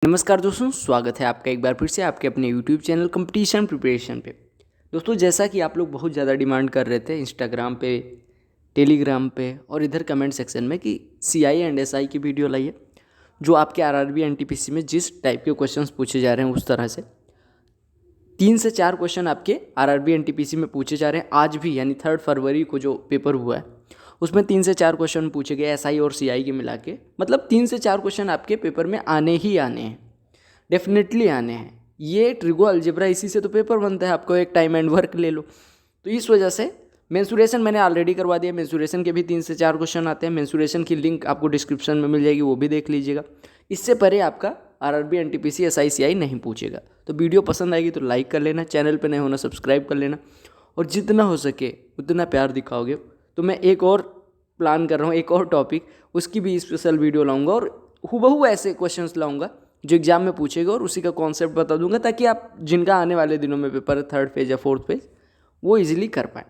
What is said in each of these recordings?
नमस्कार दोस्तों, स्वागत है आपका एक बार फिर से आपके अपने YouTube चैनल कंपटीशन प्रिपरेशन पे। दोस्तों, जैसा कि आप लोग बहुत ज़्यादा डिमांड कर रहे थे इंस्टाग्राम पे, टेलीग्राम पे और इधर कमेंट सेक्शन में कि CI एंड SI की वीडियो लाइए, जो आपके RRB NTPC में जिस टाइप के क्वेश्चंस पूछे जा रहे हैं उस तरह से 3 से 4 क्वेश्चन आपके RRB NTPC में पूछे जा रहे हैं। आज भी यानी 3 फरवरी को जो पेपर हुआ है उसमें 3 से 4 क्वेश्चन पूछे गए SI और CI के मिला के, मतलब 3 से 4 क्वेश्चन आपके पेपर में आने ही आने हैं, डेफिनेटली आने हैं। ये ट्रिगो अलजेब्रा, इसी से तो पेपर बनता है। आपको एक टाइम एंड वर्क ले लो, तो इस वजह से मेंसुरेशन मैंने ऑलरेडी करवा दिया। मेंसुरेशन के भी 3 से 4 क्वेश्चन आते हैं। मेंसुरेशन की लिंक आपको डिस्क्रिप्शन में मिल जाएगी, वो भी देख लीजिएगा। इससे परे आपका RRB NTPC SI CI नहीं पूछेगा। तो वीडियो पसंद आएगी तो लाइक कर लेना, चैनल पर नए होना सब्सक्राइब कर लेना, और जितना हो सके उतना प्यार दिखाओगे तो मैं एक और प्लान कर रहा हूँ, एक और टॉपिक, उसकी भी स्पेशल वीडियो लाऊंगा और हूबहू ऐसे क्वेश्चंस लाऊंगा जो एग्जाम में पूछेगा और उसी का कॉन्सेप्ट बता दूंगा, ताकि आप जिनका आने वाले दिनों में पेपर 3rd पेज या 4th पेज वो इजीली कर पाएँ।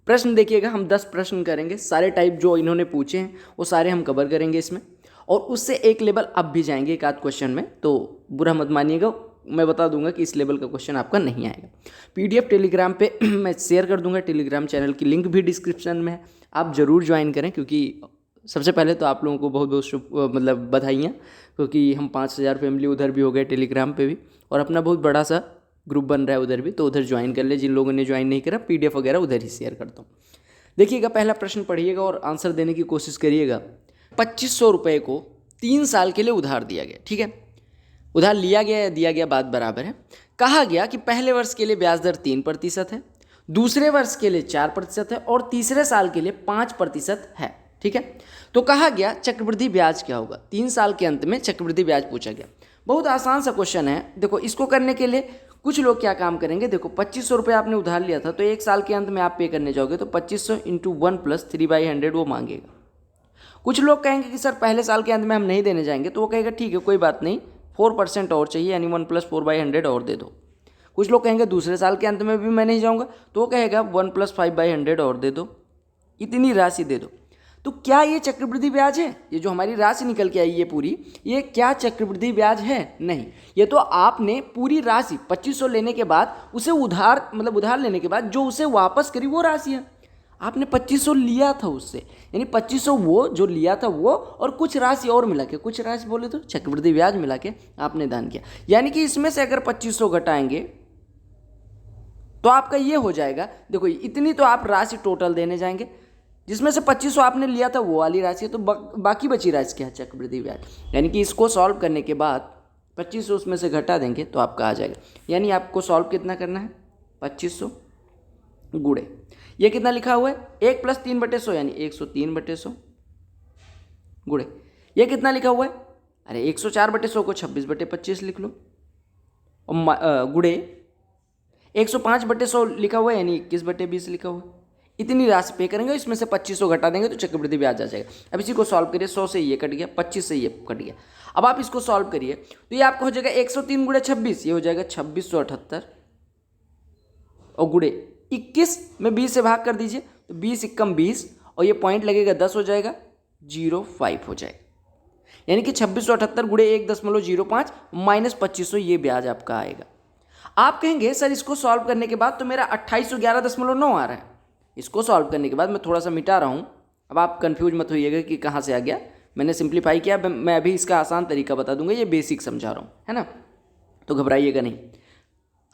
प्रश्न देखिएगा, हम 10 प्रश्न करेंगे। सारे टाइप जो इन्होंने पूछे हैं वो सारे हम कवर करेंगे इसमें, और उससे एक लेवल अप भी जाएंगे एक आध क्वेश्चन में, तो बुरा मत मानिएगा। मैं बता दूंगा कि इस लेवल का क्वेश्चन आपका नहीं आएगा। PDF टेलीग्राम पे मैं शेयर कर दूंगा, टेलीग्राम चैनल की लिंक भी डिस्क्रिप्शन में है, आप ज़रूर ज्वाइन करें। क्योंकि सबसे पहले तो आप लोगों को बहुत बहुत मतलब बधाइयाँ, क्योंकि हम 5000 फैमिली उधर भी हो गए टेलीग्राम पे भी, और अपना बहुत बड़ा सा ग्रुप बन रहा है उधर भी, तो उधर ज्वाइन कर ले। जिन लोगों ने ज्वाइन नहीं करा, PDF वगैरह उधर ही शेयर करता हूँ। देखिएगा, पहला प्रश्न पढ़िएगा और आंसर देने की कोशिश करिएगा। 2500 रुपये को 3 साल के लिए उधार दिया गया, ठीक है। उधार लिया गया या दिया गया बात बराबर है। कहा गया कि पहले वर्ष के लिए ब्याज दर 3% है, दूसरे वर्ष के लिए 4% है और तीसरे साल के लिए 5% है, ठीक है। तो कहा गया चक्रवृद्धि ब्याज क्या होगा। 3 साल के अंत में चक्रवृद्धि ब्याज पूछा गया। बहुत आसान सा क्वेश्चन है। देखो, इसको करने के लिए कुछ लोग क्या काम करेंगे। देखो, 2500 रुपये आपने उधार लिया था, तो 1 साल के अंत में आप पे करने जाओगे तो 2500 × 1 + 3/100 वो मांगेगा। कुछ लोग कहेंगे कि सर पहले साल के अंत में हम नहीं देने जाएंगे, तो वो कहेगा ठीक है कोई बात नहीं, 4% और चाहिए, यानी 1 + 4/100 और दे दो। कुछ लोग कहेंगे दूसरे साल के अंत में भी मैं नहीं जाऊंगा, तो वो कहेगा 1 + 5/100 और दे दो, इतनी राशि दे दो। तो क्या ये चक्रवृद्धि ब्याज है? ये जो हमारी राशि निकल के आई ये पूरी, ये क्या चक्रवृद्धि ब्याज है? नहीं, ये तो आपने पूरी राशि 2500 लेने के बाद उसे उधार, मतलब उधार लेने के बाद जो उसे वापस करी वो राशि है। आपने 2500 लिया था उससे, यानी 2500 वो जो लिया था वो, और कुछ राशि और मिला के, कुछ राशि बोले तो चक्रवृद्धि ब्याज मिला के आपने दान किया। यानी कि इसमें से अगर 2500 घटाएंगे तो आपका ये हो जाएगा। देखो, इतनी तो आप राशि टोटल देने जाएंगे, जिसमें से 2500 आपने लिया था वो वाली राशि है, तो बाकी बची राशि क्या है? चक्रवृद्धि ब्याज। यानी कि इसको सॉल्व करने के बाद 2500 उसमें से घटा देंगे तो आपका आ जाएगा। यानी आपको सॉल्व कितना करना है? 2500 गुणे ये कितना लिखा हुआ है? 1 + 3/100 यानी 103/100 गुणे ये कितना लिखा हुआ है? अरे 104/100 को 26/25 लिख लो, और गुणे 105/100 लिखा हुआ है, यानी 21/20 लिखा हुआ है। इतनी राशि पे करेंगे, इसमें से 2500 घटा देंगे तो चक्रवृद्धि ब्याज आ जाएगा। अब इसी को सॉल्व करिए। 100 से ये कट गया, 25 से ये कट गया। अब आप इसको सॉल्व करिए तो ये आपका हो जाएगा 103 × 26, ये हो जाएगा 2678, और गुणे 21 में 20 से भाग कर दीजिए तो 20 × 20, और ये पॉइंट लगेगा 10 हो जाएगा, 05 हो जाएगा। यानी कि 2678 गुणे 1.05 - 2500 ये ब्याज आपका आएगा। आप कहेंगे सर इसको सॉल्व करने के बाद तो मेरा 2811.9 आ रहा है। इसको सॉल्व करने के बाद मैं थोड़ा सा मिटा रहा हूँ। अब आप कंफ्यूज मत होइएगा कि कहाँ से आ गया, मैंने सिंप्लीफाई किया। मैं अभी इसका आसान तरीका बता दूंगा, ये बेसिक समझा रहा हूँ, है ना, तो घबराइएगा नहीं।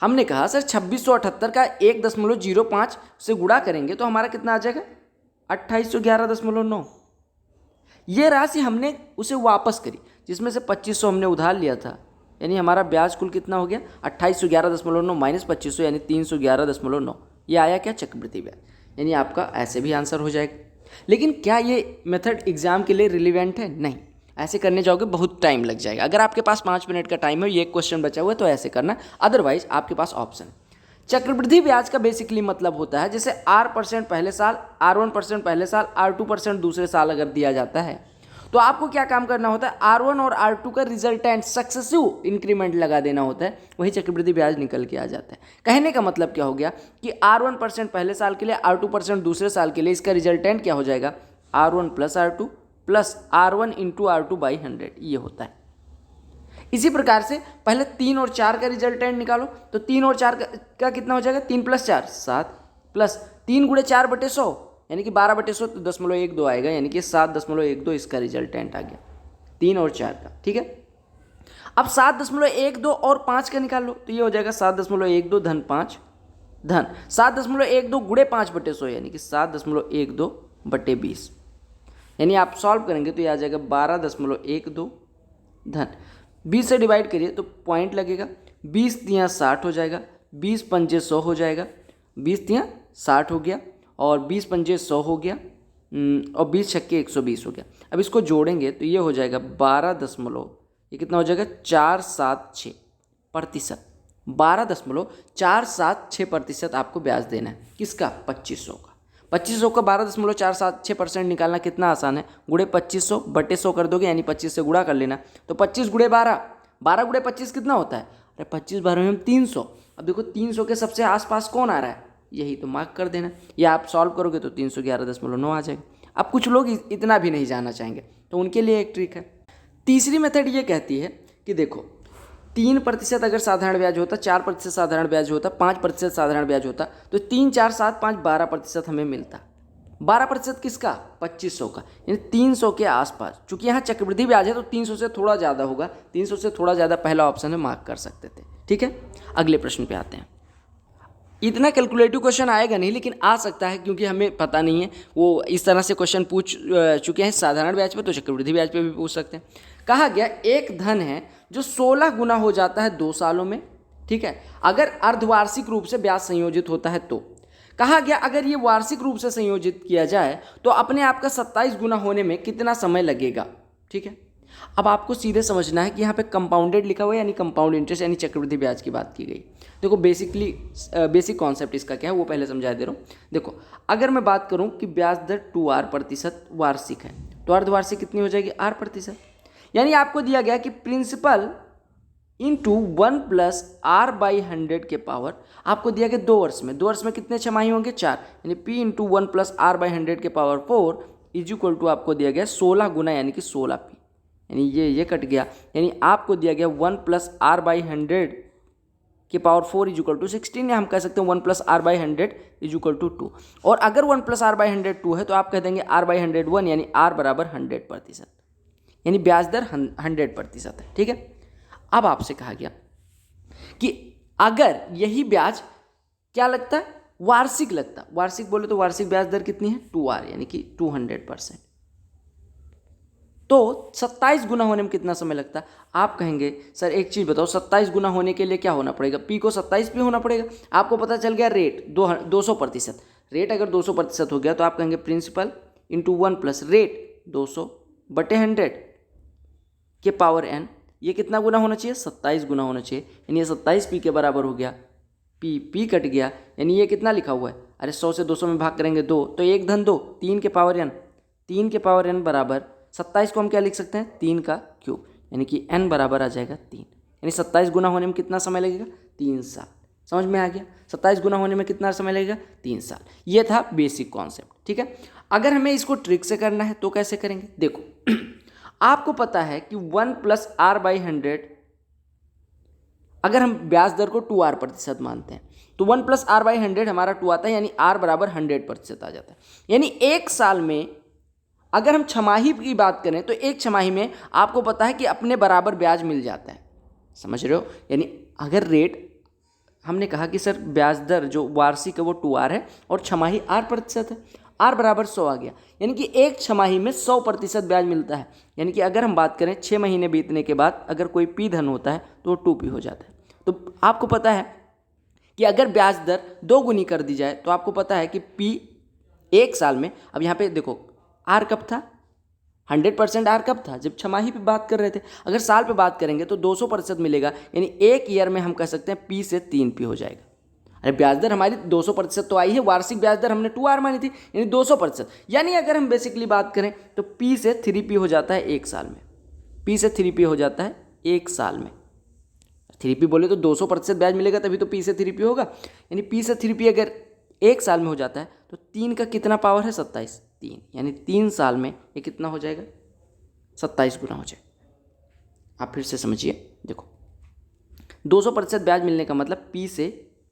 हमने कहा सर 2678 का 1.05 से गुणा करेंगे तो हमारा कितना आ जाएगा? 2811.9। ये राशि हमने उसे वापस करी, जिसमें से 2500 हमने उधार लिया था, यानी हमारा ब्याज कुल कितना हो गया? 2811.9 - 2500 यानी 311.9। ये आया क्या? चक्रवृद्धि ब्याज। यानी आपका ऐसे भी आंसर हो जाएगा। लेकिन क्या ये मेथड एग्जाम के लिए रिलीवेंट है? नहीं, ऐसे करने जाओगे बहुत टाइम लग जाएगा। अगर आपके पास 5 मिनट का टाइम है, ये क्वेश्चन बचा हुआ है, तो ऐसे करना, अदरवाइज आपके पास ऑप्शन। चक्रवृद्धि ब्याज का बेसिकली मतलब होता है जैसे R% पहले साल, R1% पहले साल, R2% दूसरे साल अगर दिया जाता है, तो आपको क्या काम करना होता है? R1 और R2 का रिजल्टेंट सक्सेसिव इंक्रीमेंट लगा देना होता है, वही चक्रवृद्धि ब्याज निकल के आ जाता है। कहने का मतलब क्या हो गया कि R1% पहले साल के लिए, R2% दूसरे साल के लिए, इसका रिजल्टेंट क्या हो जाएगा? R1 + R2 + R1 × R2/100 ये होता है। इसी प्रकार से पहले 3 और 4 का रिजल्टेंट निकालो, तो 3 और 4 का कितना हो जाएगा, 3 + 4 7, प्लस 3 × 4/100 यानी कि 12/100, तो 0.12 आएगा, यानी कि 7.12 इसका रिजल्टेंट आ गया 3 और 4 का। ठीक है, अब 7.12 और 5 का निकाल लो, तो ये हो जाएगा 7.12 धन 5 धन 7.12 गुणे 5/100 यानी कि 7.12/20, यानी आप सॉल्व करेंगे तो ये आ जाएगा 12.12 धन 20 से डिवाइड करिए तो पॉइंट लगेगा, 20 × 60 हो जाएगा, 20 × 5 100 हो जाएगा, 20 × 60 हो गया और 20 × 5 100 हो गया और 20 × 6 120 हो गया। अब इसको जोड़ेंगे तो ये हो जाएगा 12 ये कितना हो जाएगा 476%, 12.476% आपको ब्याज देना है। किसका, 2500 का। 2500 का 12.476% निकालना कितना आसान है, गुणे 2500/100 कर दोगे, यानी 25 से गुणा कर लेना, तो 25 × 12, 12 × 25 कितना होता है, अरे 25 12 में 300। अब देखो 300 के सबसे आसपास कौन आ रहा है, यही तो मार्क कर देना, या आप सॉल्व करोगे तो 311.9 आ जाएगा। अब कुछ लोग इतना भी नहीं जाना चाहेंगे, तो उनके लिए एक ट्रिक है। तीसरी मेथड ये कहती है कि देखो 3% अगर साधारण ब्याज होता, 4% साधारण ब्याज होता, 5% साधारण ब्याज होता, तो 3 4 7 5 12% हमें मिलता। 12% किसका, 2500 का, यानी 300 के आसपास। चूंकि यहाँ चक्रवृद्धि ब्याज है तो 300 से थोड़ा ज़्यादा होगा, 300 से थोड़ा ज़्यादा पहला ऑप्शन है, मार्क कर सकते थे। ठीक है, अगले प्रश्न पे आते हैं। इतना कैलकुलेटिव क्वेश्चन आएगा नहीं, लेकिन आ सकता है, क्योंकि हमें पता नहीं है, वो इस तरह से क्वेश्चन पूछ चुके हैं साधारण ब्याज पे, तो चक्रवृद्धि ब्याज पे भी पूछ सकते हैं। कहा गया एक धन है जो 16 गुना हो जाता है 2 सालों में। ठीक है, अगर अर्धवार्षिक रूप से ब्याज संयोजित होता है तो कहा गया अगर ये वार्षिक रूप से संयोजित किया जाए तो अपने आप का 27 गुना होने में कितना समय लगेगा। ठीक है, अब आपको सीधे समझना है कि यहाँ पे कंपाउंडेड लिखा हुआ है, यानी कंपाउंड इंटरेस्ट, यानी चक्रवृद्धि ब्याज की बात की गई। देखो बेसिक कॉन्सेप्ट इसका क्या है वो पहले समझा दे रहा हूँ। देखो अगर मैं बात करूँ कि ब्याज दर 2r% वार्षिक है, तो अर्धवार्षिक कितनी हो जाएगी, r%। यानी आपको दिया गया कि प्रिंसिपल इंटू 1 + r/100 के पावर, आपको दिया गया 2 वर्ष में, 2 वर्ष में कितने छमाही होंगे, 4, यानी p × 1 + r/100 के पावर 4 = आपको दिया गया 16 गुना, यानी कि 16p, यानी ये कट गया, यानी आपको दिया गया 1 + r/100 के पावर 4 = 16, या हम कह सकते हैं 1 + r/100 = 2। और अगर 1 + r/100 2 है तो आप कह देंगे r/100 1, यानी r = 100%, यानी ब्याज दर 100% है। ठीक है, अब आपसे कहा गया कि अगर यही ब्याज क्या लगता है, वार्षिक लगता, वार्षिक बोले तो वार्षिक ब्याज दर कितनी है, 2r, यानी कि 200%, तो 27 गुना होने में कितना समय लगता है। आप कहेंगे सर एक चीज़ बताओ, 27 गुना होने के लिए क्या होना पड़ेगा, p को 27 पे होना पड़ेगा। आपको पता चल गया रेट 200%, रेट अगर 200% हो गया तो आप कहेंगे प्रिंसिपल इंटू 1 + रेट 200/100 के पावर n, ये कितना गुना होना चाहिए, 27 गुना होना चाहिए, यानी ये 27p के बराबर हो गया, p कट गया, यानी ये कितना लिखा हुआ है, अरे 100 से 200 में भाग करेंगे 2, तो 1 धन 2 3 के पावर n, 3 के पावर n बराबर 27 को हम क्या लिख सकते हैं, 3 का क्यूब, यानी कि n बराबर आ जाएगा 3, यानी 27 गुना होने में कितना समय लगेगा, 3 साल। समझ में आ गया, 27 गुना होने में कितना समय लगेगा, 3 साल। ये था बेसिक कॉन्सेप्ट। ठीक है, अगर हमें इसको ट्रिक से करना है तो कैसे करेंगे, देखो आपको पता है कि 1 + r/100, अगर हम ब्याज दर को 2r% मानते हैं तो 1 + r/100 हमारा 2 आता है, यानी r = 100% आ जाता है। यानी एक साल में अगर हम छमाही की बात करें तो एक छमाही में आपको पता है कि अपने बराबर ब्याज मिल जाता है। समझ रहे हो, यानी अगर रेट हमने कहा कि सर ब्याज दर जो वार्षिक है वो 2r है और छमाही r% है, r = 100 आ गया, यानी कि एक छमाही में 100% ब्याज मिलता है। यानी कि अगर हम बात करें 6 महीने बीतने के बाद अगर कोई p धन होता है तो 2p हो जाता है। तो आपको पता है कि अगर ब्याज दर 2 गुनी कर दी जाए तो आपको पता है कि p एक साल में, अब यहाँ पे देखो r कब था, 100% r कब था, जब छमाही पे बात कर रहे थे। अगर साल पे बात करेंगे तो 200% मिलेगा, यानी एक ईयर में हम कह सकते हैं p से 3p हो जाएगा। अरे ब्याज दर हमारी 200% तो आई है, वार्षिक ब्याज दर हमने 2r मानी थी, यानी 200%, यानी अगर हम बेसिकली बात करें तो p से 3p हो जाता है एक साल में, p से 3p हो जाता है एक साल में। 3p बोले तो 200% ब्याज मिलेगा तभी तो p से 3p होगा, यानी p से 3p अगर एक साल में हो जाता है तो 3 का कितना पावर है, 27, 3, यानी 3 साल में ये कितना हो जाएगा, 27 गुना हो जाएगा। आप फिर से समझिए, देखो 200% ब्याज मिलने का मतलब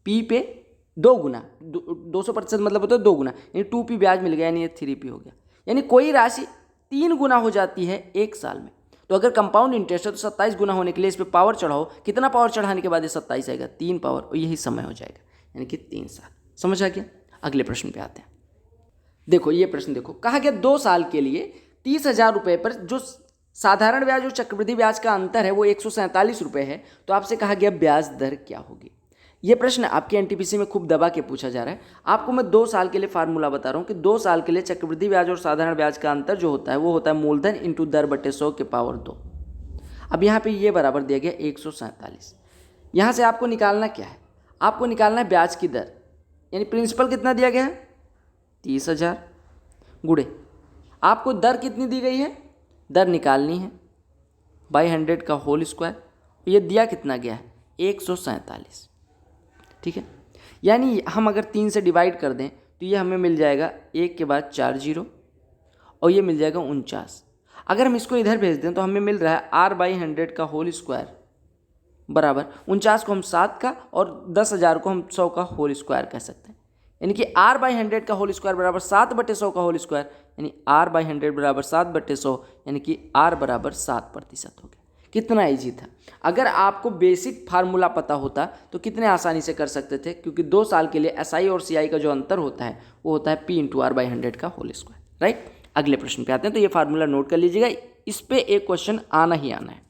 पी पे 2 गुना, 200% मतलब होता है 2 गुना, यानी 2p ब्याज मिल गया, यानी ये 3p हो गया। यानी कोई राशि 3 गुना हो जाती है 1 साल में। तो अगर कंपाउंड इंटरेस्ट है तो 27 गुना होने के लिए इस पर पावर चढ़ाओ, कितना पावर चढ़ाने के बाद ये 27 आएगा? 3 पावर, और यही समय हो जाएगा, यानी कि 3 साल। समझ आ गया? अगले प्रश्न पे आते हैं। देखो ये प्रश्न देखो, कहा गया 2 साल के लिए 30,000 रुपये पर जो साधारण ब्याज और चक्रवृद्धि ब्याज का अंतर है वो 147 रुपये है, तो आपसे कहा गया ब्याज दर क्या होगी। ये प्रश्न आपके एनटीपीसी में खूब दबा के पूछा जा रहा है। आपको मैं 2 साल के लिए फार्मूला बता रहा हूँ कि 2 साल के लिए चक्रवृद्धि ब्याज और साधारण ब्याज का अंतर जो होता है वो होता है मूलधन इंटू दर बटे 100 के पावर 2। अब यहाँ पे ये बराबर दिया गया 147। यहाँ से आपको निकालना क्या है? आपको निकालना है ब्याज की दर, यानी प्रिंसिपल कितना दिया गया है? 30,000 गुणे आपको दर कितनी दी गई है? दर निकालनी है बाई 100 का होल स्क्वायर। ये दिया कितना गया है? 147। ठीक है, यानी हम अगर 3 से डिवाइड कर दें तो ये हमें मिल जाएगा 1 के बाद 4 जीरो, और ये मिल जाएगा 49। अगर हम इसको इधर भेज दें तो हमें मिल रहा है r/100 का होल स्क्वायर बराबर 49 को हम 7 का और 10,000 को हम 100 का होल स्क्वायर कह सकते हैं। यानी कि r/100 का होल स्क्वायर बराबर 7/100 का होल स्क्वायर, यानी r/100 बराबर 7/100, यानी कि r बराबर 7% हो गया। कितना ईजी था। अगर आपको बेसिक फार्मूला पता होता तो कितने आसानी से कर सकते थे, क्योंकि 2 साल के लिए SI और CI का जो अंतर होता है वो होता है P इंटू r/100 का होल स्क्वायर, राइट। अगले प्रश्न पे आते हैं, तो ये फार्मूला नोट कर लीजिएगा, इस पे एक क्वेश्चन आना ही आना है।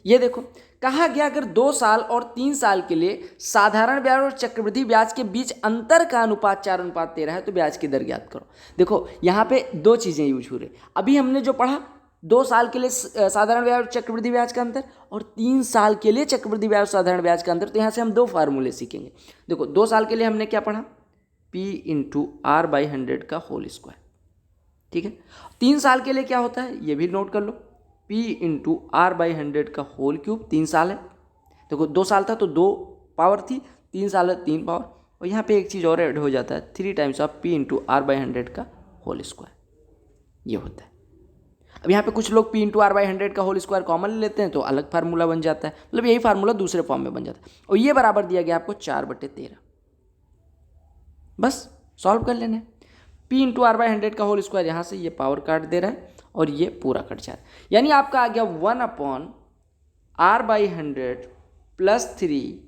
ये देखो, कहा गया अगर 2 साल और 3 साल के लिए साधारण ब्याज और चक्रवृद्धि ब्याज के बीच अंतर का अनुपात 4:13 है तो ब्याज की दर ज्ञात करो। देखो यहाँ पे 2 चीज़ें यूज हो रही। अभी हमने जो पढ़ा 2 साल के लिए साधारण ब्याज और चक्रवृद्धि ब्याज का अंतर, और 3 साल के लिए चक्रवृद्धि ब्याज और साधारण ब्याज का अंतर, तो यहाँ से हम 2 फार्मूले सीखेंगे। देखो 2 साल के लिए हमने क्या पढ़ा? P इंटू r/100 का होल स्क्वायर, ठीक है। 3 साल के लिए क्या होता है ये भी नोट कर लो, P इंटू r/100 का होल क्यूब। 3 साल है, देखो 2 साल था तो 2 पावर थी, 3 साल है 3 पावर, और यहाँ पे एक चीज़ और ऐड हो जाता है 3 times of P into r/100 का होल स्क्वायर, ये होता है। अब यहाँ पे कुछ लोग P इंटू r/100 का होल स्क्वायर कॉमन ले लेते हैं तो अलग फार्मूला बन जाता है, मतलब यही फार्मूला दूसरे फॉर्म में बन जाता है, और ये बराबर दिया गया आपको 4/13। बस सॉल्व कर लेना है। P इंटू r/100 का होल स्क्वायर, यहाँ से ये पावर काट दे रहा है और ये पूरा कट जा रहा है, यानी आपका आ गया 1/r/100 plus 3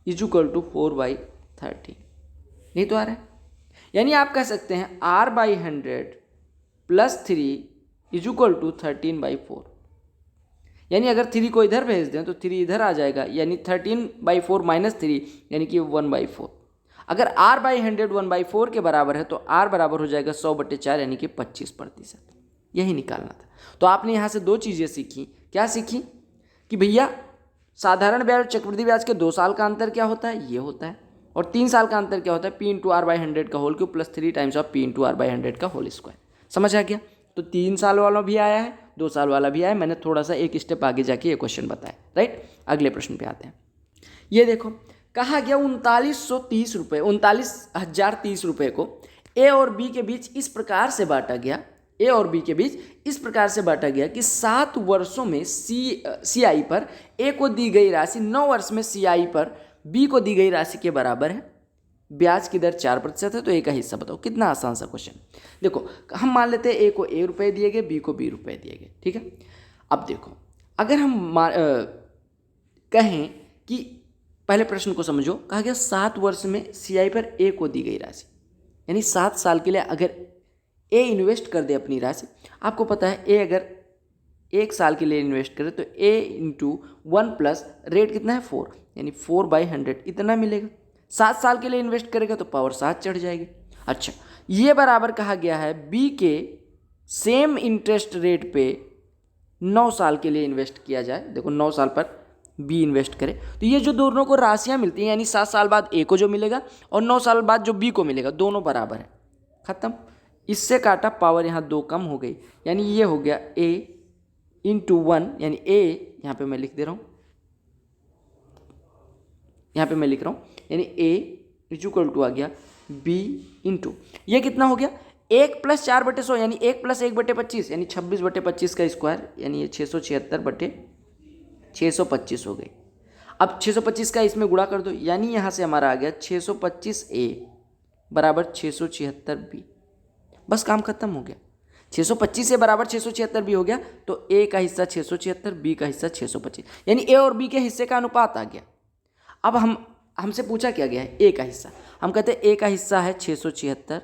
is equal to 4/13। नहीं तो आ रहा है, यानी आप कह सकते हैं r/100 plus 3 is equal to 13/4। यानी अगर 3 को इधर भेज दें तो 3 इधर आ जाएगा, यानी 13/4 माइनस 3 यानी कि 1/4। अगर r/100 1/4 के बराबर है तो r बराबर हो जाएगा 100/4, यानी कि 25%। यही निकालना था। तो आपने यहाँ से 2 चीज़ें सीखी। क्या सीखी? कि भैया साधारण ब्याज और चक्रवृद्धि ब्याज के 2 साल का अंतर क्या होता है, ये होता है, और 3 साल का अंतर क्या होता है, P इंटू r/100 का whole cube plus 3 times of P into r/100 का होल स्क्वायर। समझ आ गया? तो 3 साल वाला भी आया है, 2 साल वाला भी आया है, मैंने थोड़ा सा एक स्टेप आगे जाके ये क्वेश्चन बताया, राइट। अगले प्रश्न पे आते हैं। ये देखो, कहा गया 39,030 रुपये को A और B के बीच इस प्रकार से बांटा गया, A और B के बीच इस प्रकार से बांटा गया कि 7 वर्षों में CI पर A को दी गई राशि 9 वर्ष में CI पर B को दी गई राशि के बराबर है। ब्याज की दर 4% है, तो A का हिस्सा बताओ। कितना आसान सा क्वेश्चन। देखो हम मान लेते हैं A को A रुपये दिए गए, B को B रुपये दिए गए, ठीक है। अब देखो अगर हम कहें कि पहले प्रश्न को समझो, कहा गया 7 वर्ष में CI पर A को दी गई राशि, यानी 7 साल के लिए अगर A इन्वेस्ट कर दे अपनी राशि। आपको पता है A अगर 1 साल के लिए इन्वेस्ट करे तो A इंटू 1 प्लस रेट कितना है 4, यानी 4/100 इतना मिलेगा। 7 साल के लिए इन्वेस्ट करेगा तो पावर 7 चढ़ जाएगी। अच्छा, ये बराबर कहा गया है B के सेम इंटरेस्ट रेट पे 9 साल के लिए इन्वेस्ट किया जाए। देखो 9 साल पर B इन्वेस्ट करे तो ये जो दोनों को राशियाँ मिलती हैं, यानी 7 साल बाद A को जो मिलेगा और 9 साल बाद जो B को मिलेगा, दोनों बराबर है। खत्म। इससे काटा, पावर यहाँ 2 कम हो गई, यानी ये हो गया A इंटू 1, यानी A यहाँ पे मैं लिख दे रहा हूँ, यहाँ पे मैं लिख रहा हूँ, यानी A इज इक्वल टू आ गया B इंटू ये कितना हो गया 1 प्लस 4/100, यानी 1 प्लस 1/25, यानी 26/25 का स्क्वायर, यानी ये 676/। 625 हो गई। अब 625 का इसमें गुणा कर दो, यानी यहाँ से हमारा आ गया 625A बराबर 676B। बस काम खत्म हो गया। 625 बराबर 676B हो गया, तो A का हिस्सा 676, B का हिस्सा 625, यानी A और B के हिस्से का अनुपात आ गया। अब हमसे पूछा क्या गया है, A का हिस्सा। हम कहते हैं A का हिस्सा है 676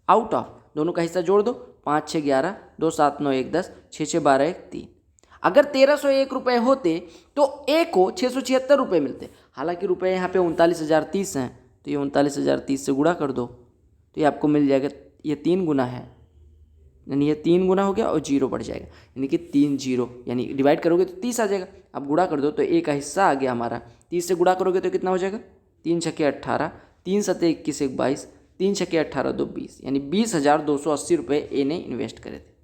आउट ऑफ, दोनों का हिस्सा जोड़ दो, 5 6 11, 2 7 9 1 10, 6 6 12 1 3। अगर 1301 रुपये होते तो A को 676 रुपये मिलते। हालांकि रुपये यहाँ पे 39,030 हैं, तो ये 39,030 से गुणा कर दो, तो ये आपको मिल जाएगा, ये 3 गुना है, यानी ये 3 गुना हो गया और 0 बढ़ जाएगा, यानी कि 3 0, यानी डिवाइड करोगे तो 30 आ जाएगा। अब गुणा कर दो तो A का हिस्सा आ गया हमारा, 30 से गुणा करोगे तो कितना हो जाएगा, 3 छक्के 18, 3 सत्ते 21 1 22, 3 छक्के 18 2 20, यानी 20,280 रुपये A ने इन्वेस्ट करे थे।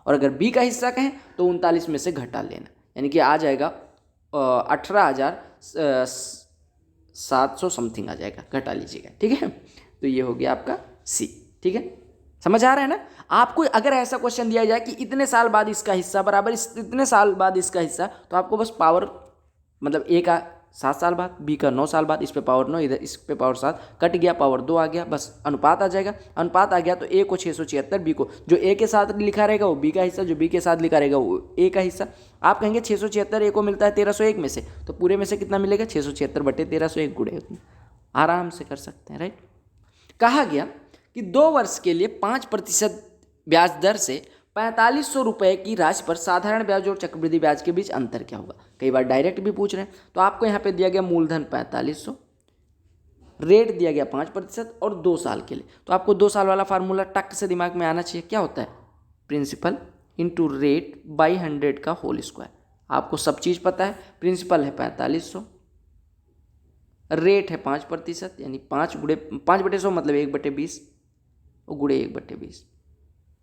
और अगर B का हिस्सा कहें तो 39 में से घटा लेना, यानी कि आ जाएगा 18,700 समथिंग आ जाएगा, घटा लीजिएगा, ठीक है। तो ये हो गया आपका C, ठीक है। समझ आ रहा है ना। आपको अगर ऐसा क्वेश्चन दिया जाए कि इतने साल बाद इसका हिस्सा बराबर इतने साल बाद इसका हिस्सा, तो आपको बस पावर, मतलब A का 7 साल बाद, B का 9 साल बाद, इस पे पावर 9, इधर इस पे पावर 7, कट गया, पावर 2 आ गया, बस अनुपात आ जाएगा। अनुपात आ गया तो A को 676, B को, जो A के साथ लिखा रहेगा वो B का हिस्सा, जो B के साथ लिखा रहेगा वो A का हिस्सा। आप कहेंगे 676 A को मिलता है 1301 में से, तो पूरे में से कितना मिलेगा, 676 बटे 1301 गुणे उतने, आराम से कर सकते हैं, राइट। कहा गया कि 2 वर्ष के लिए 5% ब्याज दर से 4500 रुपये की राशि पर साधारण ब्याज और चक्रवृद्धि ब्याज के बीच अंतर क्या होगा। कई बार डायरेक्ट भी पूछ रहे हैं, तो आपको यहाँ पे दिया गया मूलधन 4500, रेट दिया गया 5% और 2 साल के लिए। तो आपको 2 साल वाला फार्मूला टक से दिमाग में आना चाहिए, क्या होता है, प्रिंसिपल इंटू रेट बाई 100 का होल स्क्वायर। आपको सब चीज़ पता है, प्रिंसिपल है 4500, रेट है 5%, यानी 5 बटे 100 मतलब 1/20 और गुणे 1/20।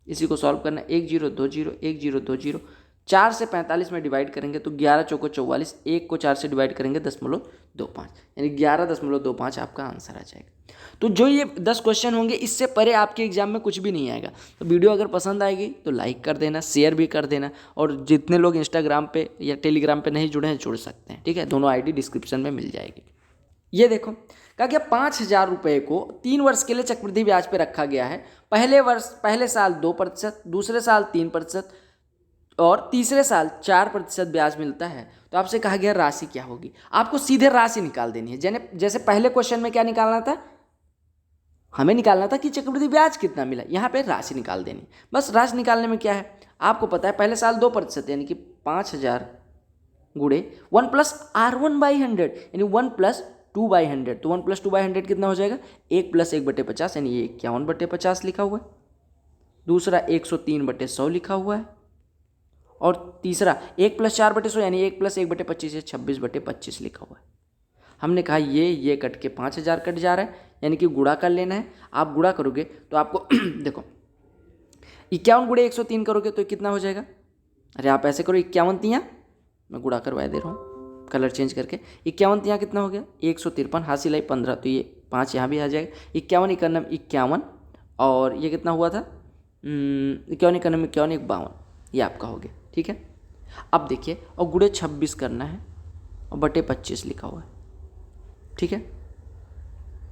इसी को सॉल्व करना, 1 0 2 0 1 0 2 0, 4 से 45 में डिवाइड करेंगे तो 11 चौको 44, 1 को 4 से डिवाइड करेंगे 10.25, यानी 11.25 आपका आंसर आ जाएगा। तो जो ये 10 क्वेश्चन होंगे, इससे परे आपके एग्जाम में कुछ भी नहीं आएगा। तो वीडियो अगर पसंद आएगी तो लाइक कर देना, शेयर भी कर देना, और जितने लोग इंस्टाग्राम पे या टेलीग्राम पे नहीं जुड़े हैं जुड़ सकते हैं, ठीक है। दोनों ID डिस्क्रिप्शन में मिल जाएगी। ये देखो, कहा गया 5,000 रुपये को 3 वर्ष के लिए चक्रवृद्धि ब्याज पे रखा गया है। पहले साल 2%, दूसरे साल 3% और तीसरे साल 4% ब्याज मिलता है। तो आपसे कहा गया राशि क्या होगी। आपको सीधे राशि निकाल देनी है। जैसे पहले क्वेश्चन में क्या निकालना था, हमें निकालना था कि चक्रवृद्धि ब्याज कितना मिला, यहाँ पे राशि निकाल देनी। बस राशि निकालने में क्या है, आपको पता है पहले साल 2%, यानी कि 5,000 गुणे 1 + R1/100, यानी 1 + 2/100। तो 1 + 2/100 कितना हो जाएगा, 1 + 1/50, यानी ये 51/50 लिखा हुआ है। दूसरा 103/100 लिखा हुआ है, और तीसरा 1 + 4/100, यानी 1 + 1/25 है, 26/25 लिखा हुआ है। हमने कहा ये कट के 5,000 कट जा रहा है, यानी कि गुणा कर लेना है। आप गुणा करोगे तो आपको देखो 51 गुणे 103 करोगे तो कितना हो जाएगा। अरे आप ऐसे करो, 51 तियाँ, मैं गुणा करवा दे रहा हूँ कलर चेंज करके। 51 तियाँ कितना हो गया, 153, हासिल आई 15, तो ये 5 यहाँ भी आ जाएगा। 51 51 51, और ये कितना हुआ था, 51 51 51 52, ये आपका हो गया, ठीक है। अब देखिए, और गुणे 26 करना है और बटे 25 लिखा हुआ है, ठीक है।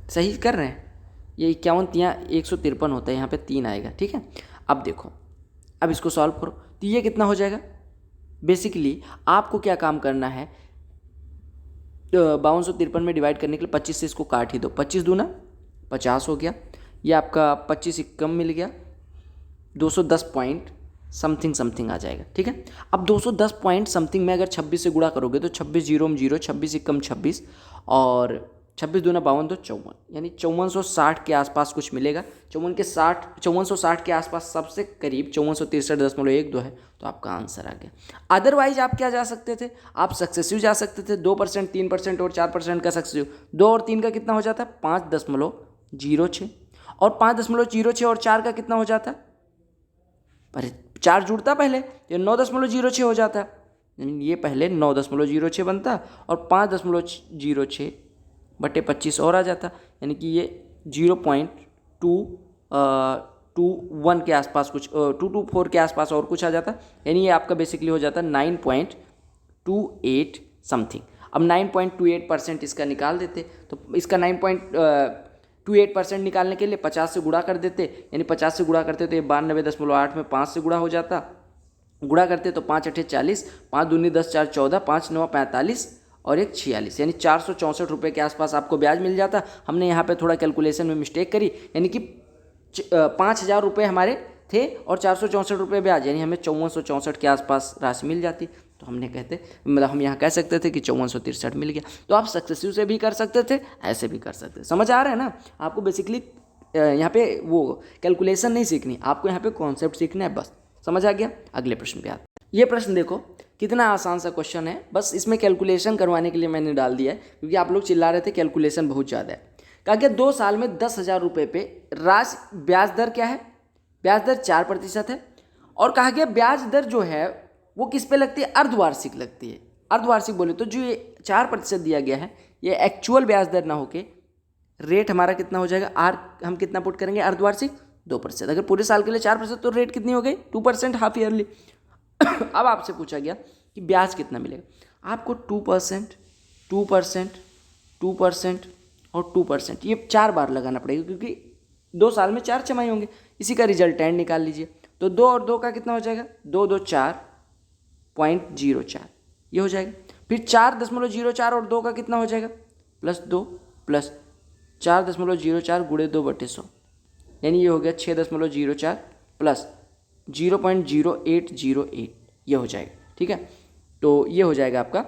सही कर रहे हैं। ये 51 तियाँ 153 होता है, यहाँ पे 3 आएगा, ठीक है। अब देखो, अब इसको सॉल्व करो तो ये कितना हो जाएगा। बेसिकली आपको क्या काम करना है, 5253 में डिवाइड करने के लिए 25 से इसको काट ही दो। 25 दूना 50 हो गया, ये आपका 25 कम मिल गया, 210 पॉइंट समथिंग आ जाएगा, ठीक है। अब 210 पॉइंट समथिंग में अगर 26 से गुणा करोगे तो 26 0 0, 26 कम 26, और 26 दूना 52 तो 54, यानी 5460 के आसपास कुछ मिलेगा। 5460 के आसपास सबसे करीब 5463.12 है, तो आपका आंसर आ गया। अदरवाइज आप क्या जा सकते थे, आप सक्सेसिव जा सकते थे। 2%, 3% और 4% का सक्सेसिव, 2 और 3 का कितना हो जाता है, 5.06, और 5.06 और 4 का कितना हो जाता है, अरे 4 जुड़ता पहले, ये 9.06 हो जाता, यानी ये पहले 9.06 बनता और 5.06 बटे 25 और आ जाता, यानी कि ये 0.221 के आसपास कुछ 224 के आसपास और कुछ आ जाता, यानी ये आपका बेसिकली हो जाता 9.2 9.28 समथिंग। अब 9.28% इसका निकाल देते, तो इसका 9.28% निकालने के लिए 50 से गुणा कर देते, यानी 50 से गुणा करते तो ये 92.8 में 5 से गुणा हो जाता। गुणा करते तो 5 8 40, 5 दूनी 10 4 14, 5 9 45 और एक 46, यानी 464 रुपये के आसपास आपको ब्याज मिल जाता। हमने यहाँ पे थोड़ा कैलकुलेशन में मिस्टेक करी, यानी कि 5,000 रुपये हमारे थे और 464 रुपये ब्याज, यानी हमें 5464 के आसपास राशि मिल जाती। तो हमने कहते मतलब हम यहाँ कह सकते थे कि 5463 मिल गया। तो आप सक्सेसिव से भी कर सकते थे, ऐसे भी कर सकते थे। समझ आ रहा है ना? आपको बेसिकली यहाँ पे वो कैलकुलेशन नहीं सीखनी, आपको यहाँ पे कॉन्सेप्ट सीखना है बस। समझ आ गया? अगले प्रश्न पे आते हैं। ये प्रश्न देखो कितना आसान सा क्वेश्चन है, बस इसमें कैलकुलेशन करवाने के लिए मैंने डाल दिया है, क्योंकि आप लोग चिल्ला रहे थे कैलकुलेशन बहुत ज़्यादा है। कहा गया 2 साल में 10,000 रुपये पे राशि ब्याज दर क्या है? ब्याज दर 4% है। और कहा गया ब्याज दर जो है वो किस पे लगती है? अर्धवार्षिक लगती है। अर्धवार्षिक बोले तो जो ये 4% दिया गया है ये एक्चुअल ब्याज दर ना होके रेट हमारा कितना हो जाएगा? आर हम कितना पुट करेंगे? अर्धवार्षिक 2%। अगर पूरे साल के लिए 4% तो रेट कितनी हो गई? 2% हाफ ईयरली। अब आपसे पूछा गया कि ब्याज कितना मिलेगा? आपको 2%, 2%, 2% और 2% ये 4 बार लगाना पड़ेगा, क्योंकि 2 साल में 4 छमाही होंगे। इसी का रिजल्टेंट निकाल लीजिए। तो 2 और 2 का कितना हो जाएगा? 2 2 4.04 ये हो जाएगा। फिर 4.04 और 2 का कितना हो जाएगा? +2 प्लस 4.04 गुणे 2/100, यानी ये हो गया 6.04 प्लस 0.0808 ये हो जाएगा। ठीक है, तो ये हो जाएगा आपका,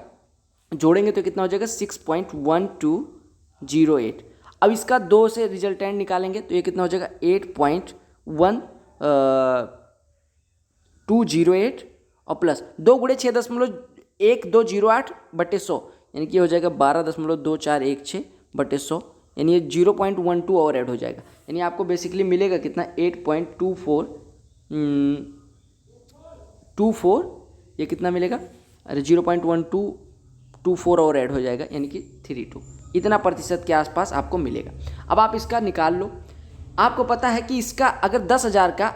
जोड़ेंगे तो कितना हो जाएगा? 6.1208। अब इसका 2 से रिजल्टेंट निकालेंगे तो ये कितना हो जाएगा? 8.1208 और प्लस 2 गुणे 6.1208/100, यानी कि हो जाएगा 12.2416/100, यानी ये 0.12 और ऐड हो जाएगा, यानी आपको बेसिकली मिलेगा कितना? 8.24 ये कितना मिलेगा? अरे 0.1224 और ऐड हो जाएगा, यानी कि 32, इतना प्रतिशत के आसपास आपको मिलेगा। अब आप इसका निकाल लो। आपको पता है कि इसका अगर 10,000 का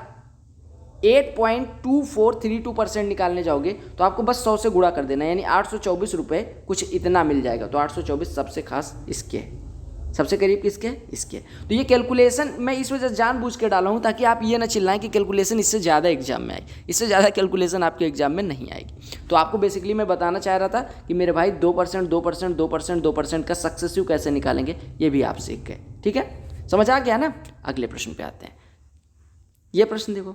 8.2432% निकालने जाओगे तो आपको बस 100 से गुणा कर देना, यानी 824 रुपये कुछ इतना मिल जाएगा। तो 824 सबसे खास इसके है, सबसे करीब किसके? इसके। तो ये कैलकुलेशन मैं इस वजह से जानबूझ के डाला हूँ ताकि आप ये ना चिल्लाएं कि कैलकुलेशन इससे ज़्यादा एग्जाम में आई। इससे ज़्यादा कैलकुलेशन आपके एग्जाम में नहीं आएगी। तो आपको बेसिकली मैं बताना चाह रहा था कि मेरे भाई 2%, 2%, 2%, 2% का सक्सेसिव कैसे निकालेंगे ये भी आप सीख गए। ठीक है, समझ आ गया ना? अगले प्रश्न पे आते हैं। ये प्रश्न देखो,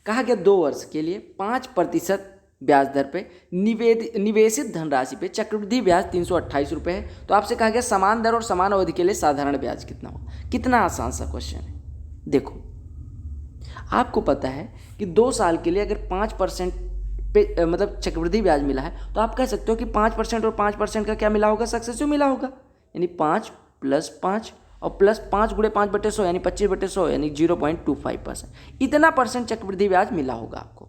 कहा गया 2 वर्ष के लिए 5% ब्याज दर पे निवेशित धनराशि पे चक्रवृद्धि ब्याज 328 रुपये है। तो आपसे कहा गया समान दर और समान अवधि के लिए साधारण ब्याज कितना होगा? कितना आसान सा क्वेश्चन है। देखो, आपको पता है कि 2 साल के लिए अगर 5% पे मतलब चक्रवृद्धि ब्याज मिला है तो आप कह सकते हो कि 5% और 5% का क्या मिला होगा? सक्सेसिव मिला होगा, यानी 5 + 5 और प्लस 5 गुणे 5/100 यानी 25/100, यानी 0.25%। इतना परसेंट चक्रवृद्धि ब्याज मिला होगा आपको।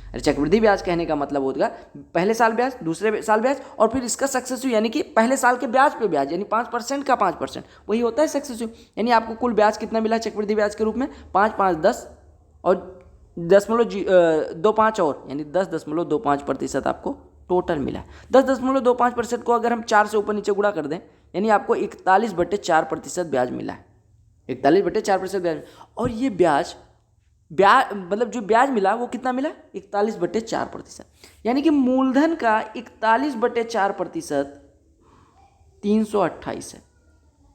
अरे चक्रवृद्धि ब्याज कहने का मतलब होगा पहले साल ब्याज, दूसरे साल ब्याज और फिर इसका सक्सेसिव, यानी कि पहले साल के ब्याज पे ब्याज, यानी 5% का 5%, वही होता है सक्सेसिव। यानी आपको कुल ब्याज कितना मिला चक्रवृद्धि ब्याज के रूप में? 5 5 10 और 10.25 और, यानी 10.25% आपको टोटल मिला। 10.25% को अगर हम 4 से ऊपर नीचे गुणा कर दें, यानी आपको 41/4% ब्याज मिला है। 41/4% ब्याज। और ये ब्याज मतलब जो ब्याज मिला वो कितना मिला? 41/4%, यानी कि मूलधन का 41/4% 328 है।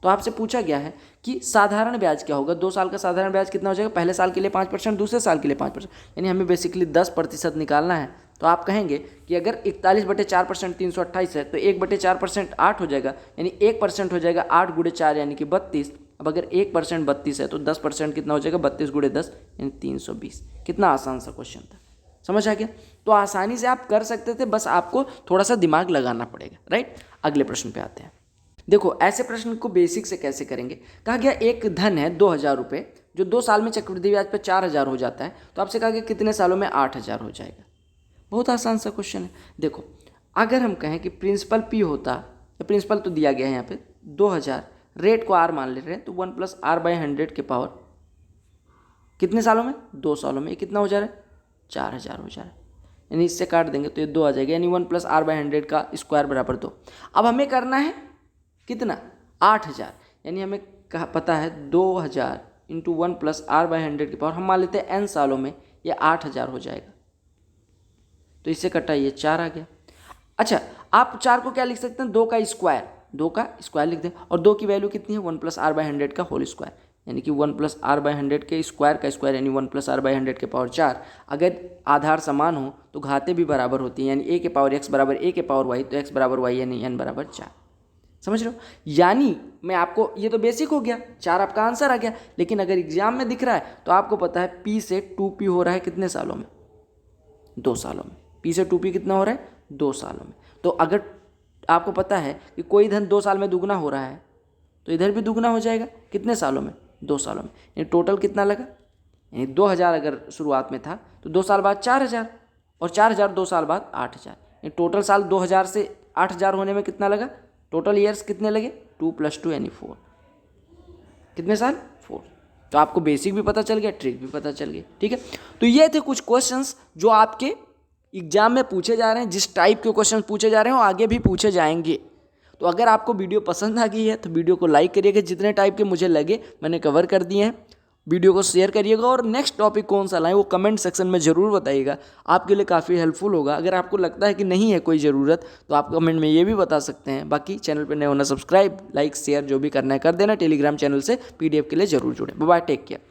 तो आपसे पूछा गया है कि साधारण ब्याज क्या होगा? 2 साल का साधारण ब्याज कितना हो जाएगा? पहले साल के लिए 5%, दूसरे साल के लिए 5%, यानी हमें बेसिकली 10% निकालना है। तो आप कहेंगे कि अगर 41/4% 328 है तो 1/4% 8 हो जाएगा, यानी 1% हो जाएगा 8 गुणे 4 यानी कि 32। अब अगर 1% 32 है तो 10% कितना हो जाएगा? 32 गुणे 10 यानी 320। कितना आसान सा क्वेश्चन था, समझ आ गया? तो आसानी से आप कर सकते थे, बस आपको थोड़ा सा दिमाग लगाना पड़ेगा, राइट? अगले प्रश्न पे आते हैं। देखो, ऐसे प्रश्न को बेसिक से कैसे करेंगे। कहा गया एक धन है 2,000 रुपये जो 2 साल में चक्रवृद्धि ब्याज पे 4,000 हो जाता है, तो आपसे कहा गया कितने सालों में 8,000 हो जाएगा। बहुत आसान सा क्वेश्चन है। देखो, अगर हम कहें कि प्रिंसिपल पी होता, तो प्रिंसिपल तो दिया गया है यहाँ पे 2,000, रेट को आर मान ले रहे हैं, तो 1 + r/100 के पावर कितने सालों में? 2 सालों में। ये कितना हो जा रहा है? 4,000 हो जा रहा है। यानी इससे काट देंगे तो ये 2 आ जाएगा, यानी 1 + r/100 का स्क्वायर बराबर 2। अब हमें करना है कितना, 8000, यानी हमें पता है 2000 × 1 + r/100 की पावर, हम मान लेते हैं n सालों में, ये 8000 हो जाएगा। तो इससे कटा ये 4 आ गया। अच्छा, आप 4 को क्या लिख सकते हैं, 2 का स्क्वायर लिख दें, और 2 की वैल्यू कितनी है, 1 + r/100 का होल स्क्वायर, यानी कि 1 + r/100 के स्क्वायर का स्क्वायर, यानी 1 + r/100 के पावर 4। अगर आधार समान हो तो घातें भी बराबर होती हैं, यानी a के पावर x बराबर a के पावर y, तो x बराबर y यानी n बराबर 4। समझ रहे हो, यानी मैं आपको, ये तो बेसिक हो गया, 4 आपका आंसर आ गया। लेकिन अगर एग्जाम में दिख रहा है तो आपको पता है p से 2p हो रहा है कितने सालों में, 2 सालों में। p से 2p कितना हो रहा है, 2 सालों में। तो अगर आपको पता है कि कोई धन 2 साल में दुगना हो रहा है तो इधर भी दुगना हो जाएगा, कितने सालों में, 2 सालों में। यानी टोटल कितना लगा, यानी 2000 अगर शुरुआत में था तो 2 साल बाद 4000, और 4000 2 साल बाद 8000, यानी टोटल साल 2000 से 8000 होने में कितना लगा, टोटल ईयर्स कितने लगे, 2 + 2 यानी 4। कितने साल, 4। तो आपको बेसिक भी पता चल गया, ट्रिक भी पता चल गई, ठीक है। तो ये थे कुछ क्वेश्चंस जो आपके एग्जाम में पूछे जा रहे हैं, जिस टाइप के क्वेश्चन पूछे जा रहे हैं वो आगे भी पूछे जाएंगे। तो अगर आपको वीडियो पसंद आ गई है तो वीडियो को लाइक करिएगा, जितने टाइप के मुझे लगे मैंने कवर कर दिए हैं। वीडियो को शेयर करिएगा, और नेक्स्ट टॉपिक कौन सा लाएं वो कमेंट सेक्शन में ज़रूर बताइएगा, आपके लिए काफ़ी हेल्पफुल होगा। अगर आपको लगता है कि नहीं है कोई ज़रूरत तो आप कमेंट में ये भी बता सकते हैं। बाकी चैनल पर नए होना, सब्सक्राइब, लाइक, शेयर जो भी करना है कर देना। टेलीग्राम चैनल से PDF के लिए ज़रूर जुड़ें। Bye, take care.